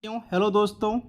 Hello दोस्तों,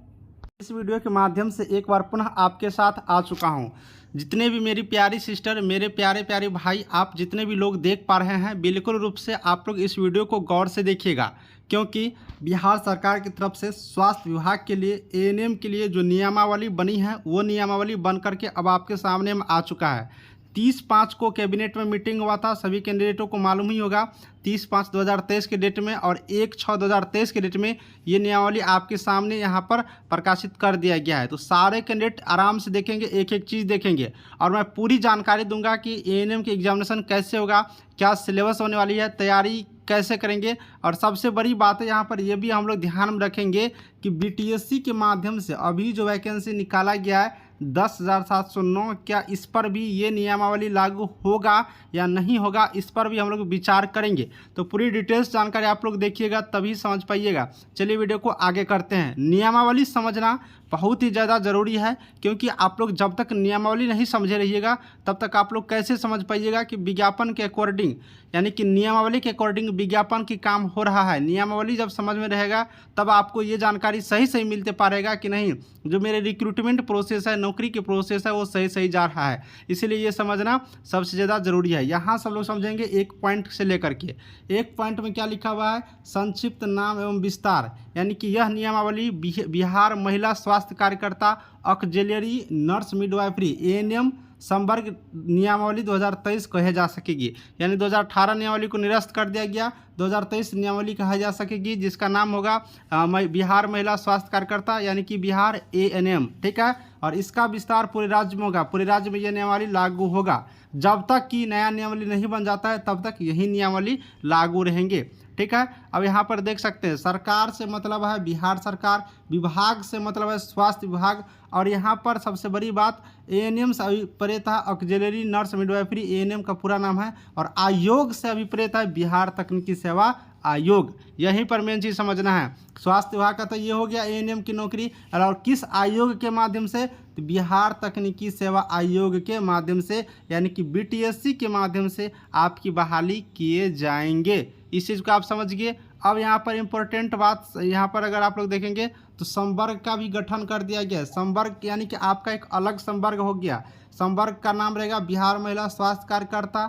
इस video के माध्यम से एक बार पुनः आपके साथ आ चुका हूं। जितने भी मेरी प्यारी सिस्टर, मेरे प्यारे प्यारे भाई, आप जितने भी लोग देख पा रहे हैं, बिल्कुल रूप से आप लोग इस वीडियो को गौर से देखिएगा, क्योंकि बिहार सरकार की तरफ से स्वास्थ्य विभाग के लिए एएनएम के लिए जो नियमावली बनी है वो नियमावली बन करके अब आपके सामने में आ चुका है। 30/5 को कैबिनेट में मीटिंग हुआ था, सभी कैंडिडेटों को मालूम ही होगा। 30/5/2023 के डेट में और 1/6/2023 के डेट में ये नियमावली आपके सामने यहाँ पर प्रकाशित कर दिया गया है। तो सारे कैंडिडेट आराम से देखेंगे, एक एक चीज़ देखेंगे और मैं पूरी जानकारी दूंगा कि एएनएम की एग्जामिनेशन कैसे होगा, क्या सिलेबस होने वाली है, तैयारी कैसे करेंगे। और सबसे बड़ी बात है यहाँ पर ये भी हम लोग ध्यान में रखेंगे कि बीटीएससी के माध्यम से अभी जो वैकेंसी निकाला गया है 10,709, क्या इस पर भी ये नियमावली लागू होगा या नहीं होगा, इस पर भी हम लोग विचार करेंगे। तो पूरी डिटेल्स जानकारी आप लोग देखिएगा तभी समझ पाइएगा। चलिए वीडियो को आगे करते हैं। नियमावली समझना बहुत ही ज़्यादा ज़रूरी है, क्योंकि आप लोग जब तक नियमावली नहीं समझे रहिएगा तब तक आप लोग कैसे समझ पाइएगा कि विज्ञापन के अकॉर्डिंग, यानी कि नियमावली के अकॉर्डिंग विज्ञापन की काम हो रहा है। नियमावली जब समझ में रहेगा तब आपको ये जानकारी सही सही मिलते पाएगा कि नहीं, जो मेरे रिक्रूटमेंट प्रोसेस है, नौकरी के प्रोसेस है, वो सही सही जा रहा है। इसीलिए ये समझना सबसे ज़्यादा ज़रूरी है। यहाँ सब लोग समझेंगे एक पॉइंट से लेकर के। एक पॉइंट में क्या लिखा हुआ है, संक्षिप्त नाम एवं विस्तार, यानी कि यह नियमावली बिहार महिला स्वास्थ्य कार्यकर्ता ऑक्सिलियरी नर्स मिडवाइफरी एएनएम संवर्ग नियमावली 2023 कहे जा सकेगी। यानी 2018 नियमावली को निरस्त कर दिया गया, 2023 नियमावली कहा जा सकेगी, जिसका नाम होगा बिहार महिला स्वास्थ्य कार्यकर्ता, यानी कि बिहार एएनएम। ठीक है, और इसका विस्तार पूरे राज्य में होगा। पूरे राज्य में यह नियमावली लागू होगा। जब तक कि नया नियमावली नहीं बन जाता है तब तक यही नियमावली लागू रहेंगे। ठीक है, अब यहाँ पर देख सकते हैं सरकार से मतलब है बिहार सरकार, विभाग से मतलब है स्वास्थ्य विभाग, और यहाँ पर सबसे बड़ी बात एएनएम से अभिप्रेत है ऑक्सिलियरी नर्स मिडवाइफरी, एएनएम का पूरा नाम है, और आयोग से अभिप्रेत है बिहार तकनीकी सेवा आयोग। यहीं पर मेन चीज़ समझना है। स्वास्थ्य विभाग का तो ये हो गया एएनएम की नौकरी, और किस आयोग के माध्यम से, तो बिहार तकनीकी सेवा आयोग के माध्यम से, यानी कि बीटीएससी के माध्यम से आपकी बहाली किए जाएंगे। इस चीज़ को आप समझिए। अब यहाँ पर इम्पोर्टेंट बात, यहाँ पर अगर आप लोग देखेंगे तो संवर्ग का भी गठन कर दिया गया है। संवर्ग यानी कि आपका एक अलग संवर्ग हो गया। संवर्ग का नाम रहेगा बिहार महिला स्वास्थ्य कार्यकर्ता।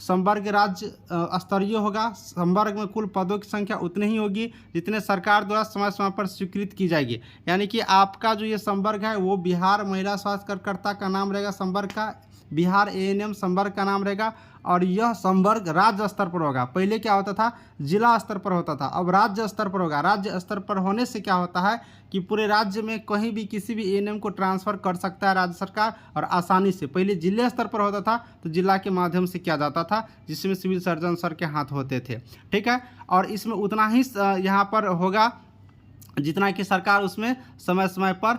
संवर्ग राज्य स्तरीय होगा। संवर्ग में कुल पदों की संख्या उतनी ही होगी जितने सरकार द्वारा समय समय पर स्वीकृत की जाएगी। यानी कि आपका जो ये संवर्ग है वो बिहार महिला स्वास्थ्य कार्यकर्ता का नाम रहेगा, संवर्ग का बिहार एएनएम संवर्ग का नाम रहेगा, और यह संवर्ग राज्य स्तर पर होगा। पहले क्या होता था, जिला स्तर पर होता था, अब राज्य स्तर पर होगा। राज्य स्तर पर होने से क्या होता है कि पूरे राज्य में कहीं भी किसी भी एएनएम को ट्रांसफ़र कर सकता है राज्य सरकार, और आसानी से। पहले जिले स्तर पर होता था तो जिला के माध्यम से किया जाता था, जिसमें सिविल सर्जन सर के हाथ होते थे। ठीक है, और इसमें उतना ही यहाँ पर होगा जितना कि सरकार उसमें समय समय पर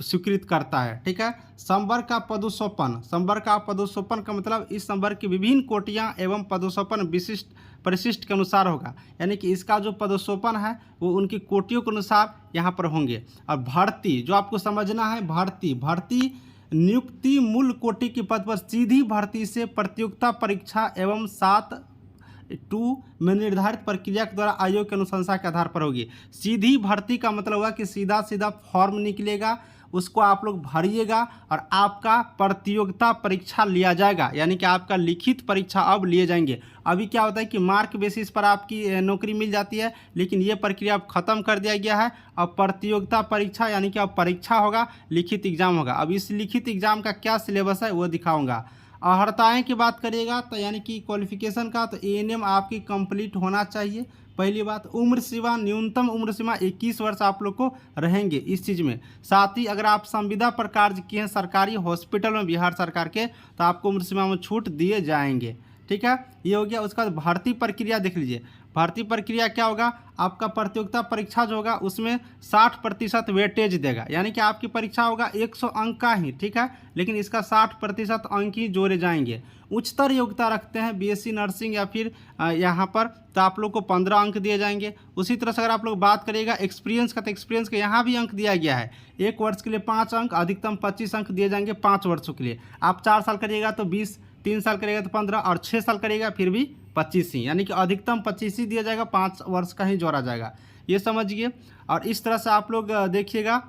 स्वीकृत करता है। ठीक है, संवर्ग का पदोत्सोपन, संवर्ग का पदोत्सोपन का मतलब इस संवर्ग की विभिन्न कोटियां एवं पदोत्सोपन विशिष्ट परिशिष्ट के अनुसार होगा। यानी कि इसका जो पदोत्सोपन है वो उनकी कोटियों के अनुसार यहाँ पर होंगे। और भर्ती जो आपको समझना है, भर्ती नियुक्ति मूल कोटि के पद पर सीधी भर्ती से प्रतियोगिता परीक्षा एवं 7(2) में निर्धारित प्रक्रिया के द्वारा आयोग की अनुशंसा के आधार पर होगी। सीधी भर्ती का मतलब हुआ कि सीधा सीधा फॉर्म निकलेगा, उसको आप लोग भरिएगा और आपका प्रतियोगिता परीक्षा लिया जाएगा। यानी कि आपका लिखित परीक्षा अब लिए जाएंगे। अभी क्या होता है कि मार्क बेसिस पर आपकी नौकरी मिल जाती है, लेकिन ये प्रक्रिया अब खत्म कर दिया गया है। अब प्रतियोगिता परीक्षा यानी कि अब परीक्षा होगा, लिखित एग्जाम होगा। अब इस लिखित एग्जाम का क्या सिलेबस है वो दिखाऊंगा। अर्हताएँ की बात करिएगा तो यानी कि क्वालिफिकेशन का, तो एएनएम आपकी कंप्लीट होना चाहिए। पहली बात, उम्र सीमा, न्यूनतम उम्र सीमा 21 वर्ष आप लोग को रहेंगे इस चीज़ में। साथ ही अगर आप संविदा पर कार्य किए हैं सरकारी हॉस्पिटल में बिहार सरकार के, तो आपको उम्र सीमा में छूट दिए जाएंगे। ठीक है, ये हो गया। उसका भर्ती प्रक्रिया देख लीजिए। भर्ती प्रक्रिया क्या होगा, आपका प्रतियोगिता परीक्षा जो होगा उसमें 60% वेटेज देगा। यानी कि आपकी परीक्षा होगा 100 अंक का ही, ठीक है, लेकिन इसका 60% अंक ही जोड़े जाएंगे। उच्चतर योग्यता रखते हैं बीएससी नर्सिंग या फिर यहाँ पर, तो आप लोग को 15 अंक दिए जाएंगे। उसी तरह से अगर आप लोग बात करिएगा एक्सपीरियंस का, तो एक्सपीरियंस के यहाँ भी अंक दिया गया है। 1 वर्ष के लिए 5 अंक, अधिकतम 25 अंक दिए जाएंगे 5 वर्षों के लिए। आप 4 साल करिएगा तो 20, 3 साल करेगा तो 15, और 6 साल करेगा फिर भी 25 ही, यानी कि अधिकतम 25 ही दिया जाएगा, 5 वर्ष का ही जोड़ा जाएगा। ये समझिए। और इस तरह से आप लोग देखिएगा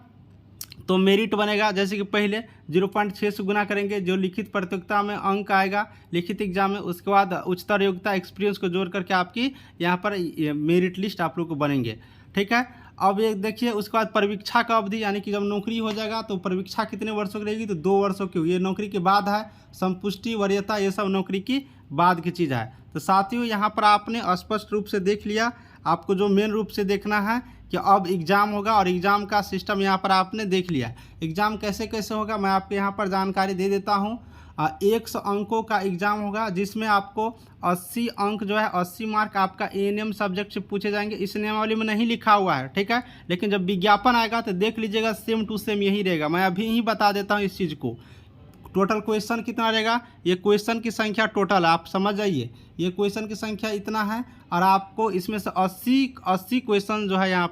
तो मेरिट बनेगा। जैसे कि पहले 0.6 से गुना करेंगे, जो लिखित प्रतियोगिता में अंक आएगा लिखित एग्जाम में, उसके बाद उच्चतर योग्यता एक्सपीरियंस को जोड़ करके आपकी यहाँ पर मेरिट लिस्ट आप लोग को बनेंगे। ठीक है, अब ये देखिए उसके बाद परीक्षा का अवधि, यानी कि जब नौकरी हो जाएगा तो परीक्षा कितने वर्षों की रहेगी, तो 2 वर्षों की। ये नौकरी के बाद है, संपुष्टि वरीयता ये सब नौकरी की बाद की चीज़ है। तो साथियों यहाँ पर आपने स्पष्ट रूप से देख लिया। आपको जो मेन रूप से देखना है कि अब एग्ज़ाम होगा, और एग्ज़ाम का सिस्टम यहाँ पर आपने देख लिया। एग्ज़ाम कैसे कैसे होगा मैं आपको यहाँ पर जानकारी दे देता हूँ। 100 अंकों का एग्ज़ाम होगा, जिसमें आपको 80 अंक जो है 80 मार्क आपका ANM सब्जेक्ट से पूछे जाएंगे। इस नियमावली में नहीं लिखा हुआ है, ठीक है, लेकिन जब विज्ञापन आएगा तो देख लीजिएगा, सेम टू सेम यही रहेगा। मैं अभी ही बता देता हूँ इस चीज़ को। टोटल क्वेश्चन कितना रहेगा, ये क्वेश्चन की संख्या टोटल आप समझ जाइए, ये क्वेश्चन की संख्या इतना है, और आपको इसमें से 80 क्वेश्चन जो है यहाँ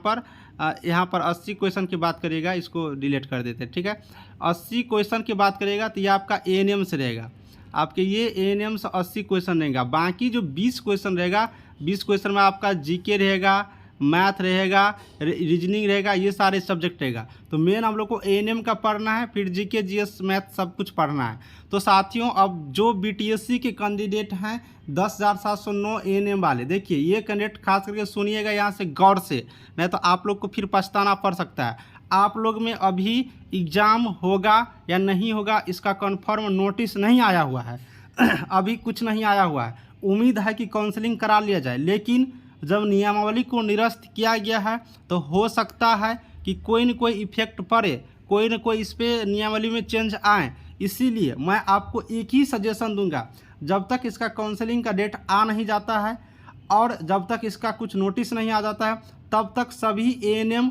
पर 80 क्वेश्चन की बात करिएगा, इसको डिलीट कर देते हैं। ठीक है, 80 क्वेश्चन की बात करिएगा तो ये आपका ANM से रहेगा। आपके ये ANM से 80 क्वेश्चन रहेगा। बाकी जो 20 क्वेश्चन रहेगा, 20 क्वेश्चन में आपका GK रहेगा, मैथ रहेगा, रीजनिंग रहेगा, ये सारे सब्जेक्ट रहेगा। तो मेन हम लोग को ANM का पढ़ना है, फिर GK GS मैथ सब कुछ पढ़ना है। तो साथियों अब जो BTSC के कैंडिडेट हैं 10,709 ANM वाले, देखिए ये कैंडिडेट खास करके सुनिएगा यहाँ से गौर से, नहीं तो आप लोग को फिर पछताना पड़ सकता है। आप लोग में अभी एग्ज़ाम होगा या नहीं होगा इसका कन्फर्म नोटिस नहीं आया हुआ है अभी कुछ नहीं आया हुआ है। उम्मीद है कि काउंसलिंग करा लिया जाए, लेकिन जब नियमावली को निरस्त किया गया है तो हो सकता है कि कोई न कोई इफेक्ट पड़े, कोई न कोई इस पर नियमावली में चेंज आए। इसीलिए मैं आपको एक ही सजेशन दूंगा, जब तक इसका काउंसलिंग का डेट आ नहीं जाता है और जब तक इसका कुछ नोटिस नहीं आ जाता है, तब तक सभी ANM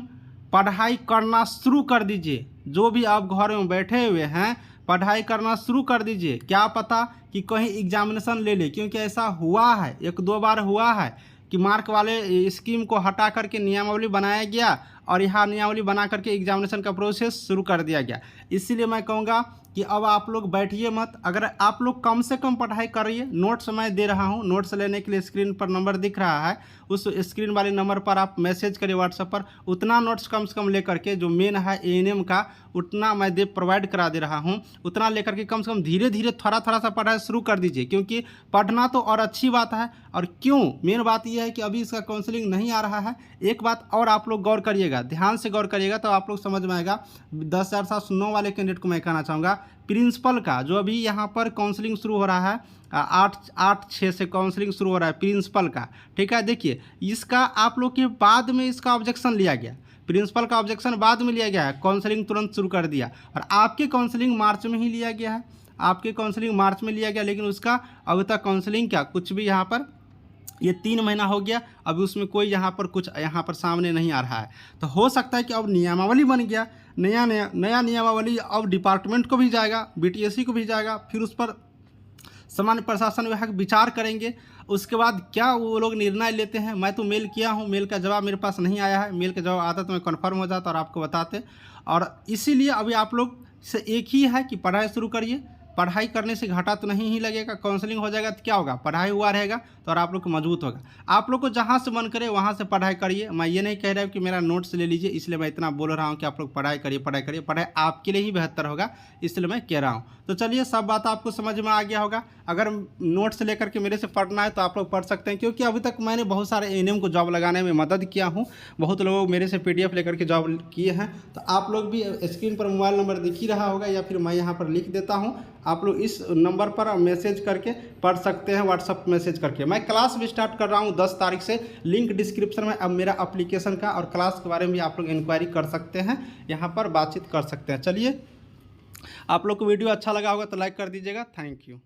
पढ़ाई करना शुरू कर दीजिए। जो भी आप घर में बैठे हुए हैं पढ़ाई करना शुरू कर दीजिए। क्या पता कि कहीं एग्जामिनेशन ले ले, क्योंकि ऐसा हुआ है, 1-2 बार हुआ है कि मार्क वाले स्कीम को हटा करके नियमावली बनाया गया और यहाँ नियमावली बना करके एग्जामिनेशन का प्रोसेस शुरू कर दिया गया। इसीलिए मैं कहूँगा कि अब आप लोग बैठिए मत, अगर आप लोग कम से कम पढ़ाई करिए। नोट्स मैं दे रहा हूँ, नोट्स लेने के लिए स्क्रीन पर नंबर दिख रहा है, उस स्क्रीन वाले नंबर पर आप मैसेज करिए व्हाट्सएप पर। उतना नोट्स कम से कम लेकर के, जो मेन है ANM का, उतना मैं प्रोवाइड करा दे रहा हूँ। उतना लेकर के कम से कम धीरे धीरे थोड़ा थोड़ा सा पढ़ाई शुरू कर दीजिए, क्योंकि पढ़ना तो और अच्छी बात है। और क्यों मेन बात यह है कि अभी इसका काउंसलिंग नहीं आ रहा है। एक बात और आप लोग गौर करिएगा, ध्यान से गौर करिएगा तो आप लोग समझ में आएगा। 10,709 वाले कैंडिडेट को मैं कहना चाहूँगा, प्रिंसिपल का जो अभी यहाँ पर काउंसलिंग शुरू हो रहा है, 8/6 से काउंसलिंग शुरू हो रहा है प्रिंसिपल का। ठीक है, देखिए इसका आप लोग के बाद में इसका ऑब्जेक्शन लिया गया, प्रिंसिपल का ऑब्जेक्शन बाद में लिया गया है, काउंसलिंग तुरंत शुरू कर दिया। और आपके काउंसलिंग मार्च में ही लिया गया है, आपके काउंसलिंग मार्च में लिया गया, लेकिन उसका अभी तक काउंसलिंग क्या कुछ भी यहाँ पर, ये 3 महीना हो गया, अभी उसमें कोई यहाँ पर कुछ यहाँ पर सामने नहीं आ रहा है। तो हो सकता है कि अब नियमावली बन गया, नया नियमावली अब डिपार्टमेंट को भी जाएगा, BTSC को भी जाएगा, फिर उस पर सामान्य प्रशासन विभाग विचार करेंगे। उसके बाद क्या वो लोग निर्णय लेते हैं। मैं तो मेल किया हूँ, मेल का जवाब मेरे पास नहीं आया है, मेल का जवाब आता तो मैं कन्फर्म हो जाता और आपको बताते। और इसीलिए अभी आप लोग से एक ही है कि पढ़ाई शुरू करिए। पढ़ाई करने से घाटा तो नहीं ही लगेगा, काउंसलिंग हो जाएगा तो क्या होगा, पढ़ाई हुआ रहेगा तो और आप लोग को मजबूत होगा। आप लोग को जहाँ से मन करे वहाँ से पढ़ाई करिए। मैं ये नहीं कह रहा हूँ कि मेरा नोट्स ले लीजिए, इसलिए मैं इतना बोल रहा हूँ कि आप लोग पढ़ाई करिए, पढ़ाई आपके लिए ही बेहतर होगा, इसलिए मैं कह रहा हूँ। तो चलिए सब बात आपको समझ में आ गया होगा। अगर नोट्स लेकर के मेरे से पढ़ना है तो आप लोग पढ़ सकते हैं, क्योंकि अभी तक मैंने बहुत सारे ANM को जॉब लगाने में मदद किया हूँ। बहुत लोग मेरे से PDF लेकर के जॉब किए हैं। तो आप लोग भी स्क्रीन पर मोबाइल नंबर दिख ही रहा होगा, या फिर मैं यहाँ पर लिख देता हूँ, आप लोग इस नंबर पर मैसेज करके पढ़ सकते हैं, व्हाट्सअप मैसेज करके। मैं क्लास भी स्टार्ट कर रहा हूँ 10 तारीख से, लिंक डिस्क्रिप्शन में अब मेरा एप्लीकेशन का और क्लास के बारे में भी आप लोग इंक्वायरी कर सकते हैं, यहाँ पर बातचीत कर सकते हैं। चलिए, आप लोग को वीडियो अच्छा लगा होगा तो लाइक कर दीजिएगा। Thank you.